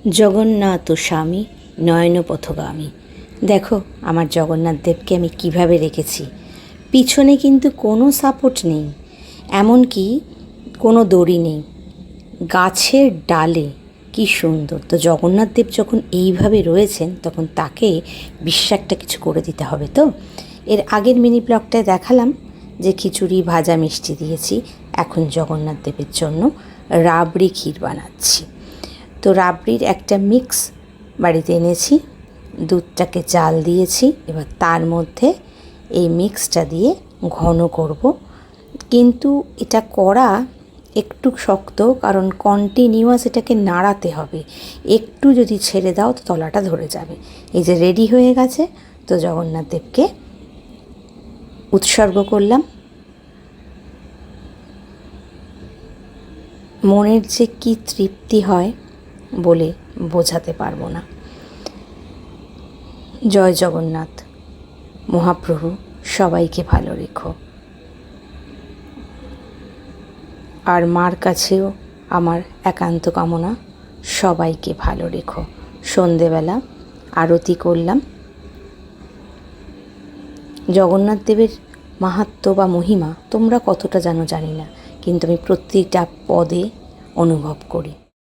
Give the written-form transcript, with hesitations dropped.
জগন্নাথ স্বামী নয়ন পথগামী। দেখো আমার জগন্নাথ দেবকে আমি কিভাবে রেখেছি। পিছনে কিন্তু কোনো সাপোর্ট নেই, এমনকি কোনো দড়ি নেই, গাছের ডালে। কি সুন্দর! তো জগন্নাথ দেব যখন এইভাবে রয়েছেন তখন তাকে একটা কিছু করে দিতে হবে। তো এর আগের মিনি ব্লগটায় দেখালাম যে খিচুড়ি ভাজা মিষ্টি দিয়েছি। এখন জগন্নাথ দেবের জন্য রাবড়ি ক্ষীর বানাচ্ছি। তো রাবড়ির একটা মিক্স বাড়িতে এনেছি, দুধটাকে জাল দিয়েছি। এবার তার মধ্যে এই মিক্সটা দিয়ে ঘন করব, কিন্তু এটা করা একটু শক্ত, কারণ কন্টিনিউয়াস এটাকে নাড়াতে হবে। একটু যদি ছেড়ে দাও তো তলাটা ধরে যাবে। এই যে রেডি হয়ে গেছে, তো জগন্নাথ দেবকে উৎসর্গ করলাম। মনের যে কী তৃপ্তি হয় বলে বোঝাতে পারবো না। জয় জগন্নাথ। মহাপ্রভু সবাইকে ভালো রেখো। আর মার কাছেও আমার একান্ত কামনা, সবাইকে ভালো রেখো। সন্ধেবেলা আরতি করলাম। জগন্নাথ দেবের মাহাত্ম্য বা মহিমা তোমরা কতটা জানো জানি না, কিন্তু আমি প্রত্যেকটা পদে অনুভব করি।